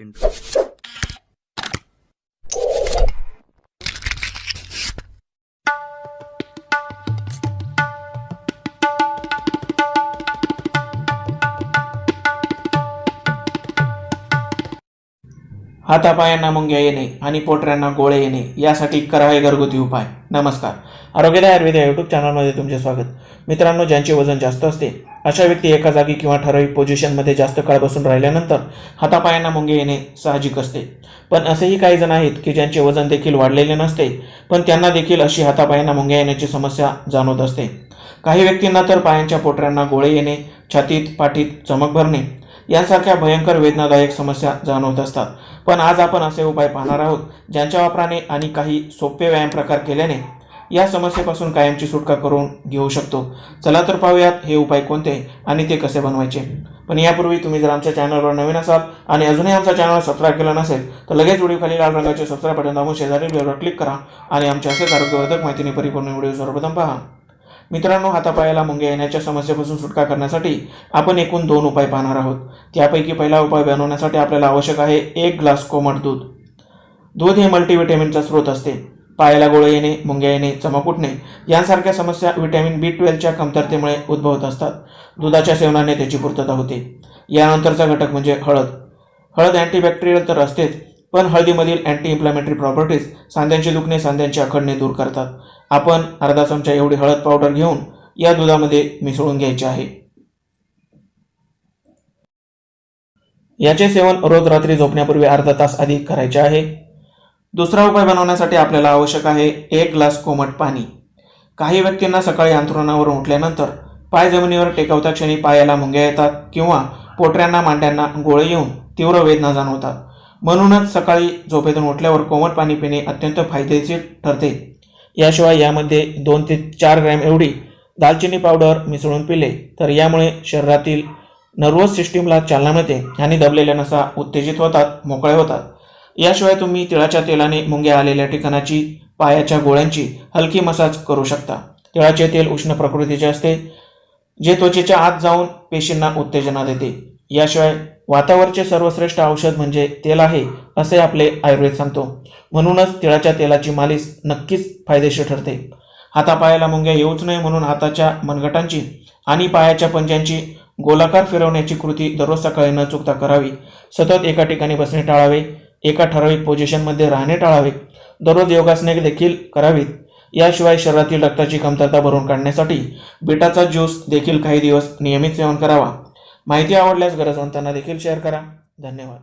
into it. हातापायांना मुंग्या येणे आणि पोटऱ्यांना गोळे येणे यासाठी करावे घरगुती उपाय. नमस्कार, आरोग्यदायी आयुर्वेद या यूट्यूब चॅनलमध्ये तुमचे स्वागत. मित्रांनो, ज्यांचे वजन जास्त असते अशा व्यक्ती एका जागी किंवा ठराविक पोझिशनमध्ये जास्त काळ बसून राहिल्यानंतर हातापायांना मुंगे येणे साहजिक असते. पण असेही काही जण आहेत की ज्यांचे वजन देखील वाढलेले नसते, पण त्यांना देखील अशी हातापायांना मुंग्या येण्याची समस्या जाणवत असते. काही व्यक्तींना तर पायांच्या पोटऱ्यांना गोळे येणे, छातीत पाठीत चमक भरणे यांसारख्या भयंकर वेदनादायक समस्या जाणवत असतात. पण आज आपण असे उपाय पाहणार आहोत ज्यांच्या वापराने आणि काही सोपे व्यायाम प्रकार केल्याने या समस्येपासून कायमची सुटका करून घेऊ शकतो. चला तर पाहूयात हे उपाय कोणते आणि ते कसे बनवायचे. पण यापूर्वी तुम्ही जर आमच्या चॅनलवर नवीन असाल आणि अजूनही आमचा चॅनल सबस्क्राईब केला नसेल तर लगेच व्हिडिओ खाली लाल रंगाचे सबस्क्राईब बटन दाबून शेजारील बेलवर क्लिक करा आणि आमच्या असेच आरोग्यवर्धक माहितीने परिपूर्ण व्हिडिओ सर्वप्रथम पहा. मित्रांनो, हातापायाला मुंग्या येण्याच्या समस्येपासून सुटका करण्यासाठी आपण एकूण 2 उपाय पाहणार आहोत. त्यापैकी पहिला उपाय बनवण्यासाठी आपल्याला आवश्यक आहे 1 ग्लास कोमट दूध. दूध हे मल्टीव्हिटॅमिनचा स्रोत असते. पायाला गोळे येणे, मुंग्या येणे, चमक उठणे यांसारख्या समस्या व्हिटॅमिन B12च्या कमतरतेमुळे उद्भवत असतात. दुधाच्या सेवनाने त्याची पूर्तता होते. यानंतरचा घटक म्हणजे हळद. हळद अँटीबॅक्टेरियल तर असतेच, पण हळदीमधील अँटी इन्फ्लॅमेटरी प्रॉपर्टीज सांध्यांचे दुखणे, सांध्यांचे आखडणे दूर करतात. आपण अर्धा चमचा एवढी हळद पावडर घेऊन या दुधामध्ये मिसळून घ्यायचे आहे. याचे सेवन रोज रात्री झोपण्यापूर्वी अर्धा तास आधी करायचे आहे. दुसरा उपाय बनवण्यासाठी आपल्याला आवश्यक आहे 1 ग्लास कोमट पाणी. काही व्यक्तींना सकाळी अंथरुणावरून उठल्यानंतर पाय जमिनीवर टेकवता क्षणी पायाला मुंग्या येतात किंवा पोटऱ्यांना, मांड्यांना गोळे येऊन तीव्र वेदना जाणवतात. म्हणूनच सकाळी झोपेतून उठल्यावर कोमट पाणी पिणे अत्यंत फायदेशीर ठरते. याशिवाय यामध्ये 2 ते 4 ग्रॅम एवढी दालचिनी पावडर मिसळून पिले तर यामुळे शरीरातील नर्वस सिस्टीमला चालना मिळते आणि दबलेल्या नसा उत्तेजित होतात, मोकळ्या होतात. याशिवाय तुम्ही तिळाच्या तेलाने मुंग्या आलेल्या ठिकाणाची, पायाच्या गोळ्यांची हलकी मसाज करू शकता. तिळाचे तेल उष्ण प्रकृतीचे असते, जे त्वचेच्या आत जाऊन पेशींना उत्तेजना देते. याशिवाय वातावरचे सर्वश्रेष्ठ औषध म्हणजे तेल आहे असे आपले आयुर्वेद सांगतो. म्हणूनच तिळाच्या तेलाची मालिश नक्कीच फायदेशीर ठरते. हातापायाला मुंग्या येऊच नये म्हणून हाताच्या मनगटांची आणि पायाच्या पंजांची गोलाकार फिरवण्याची कृती दररोज सकाळी न चुकता करावी. सतत एका ठिकाणी बसणे टाळावे. एका ठराविक पोझिशनमध्ये राहणे टाळावे. दररोज योगासने देखील करावीत. याशिवाय शरीरातील रक्ताची कमतरता भरून काढण्यासाठी बीटाचा ज्यूस देखील काही दिवस नियमित सेवन करावा. माहिती आवडल्यास गरजवंतांना देखील शेअर करा. धन्यवाद.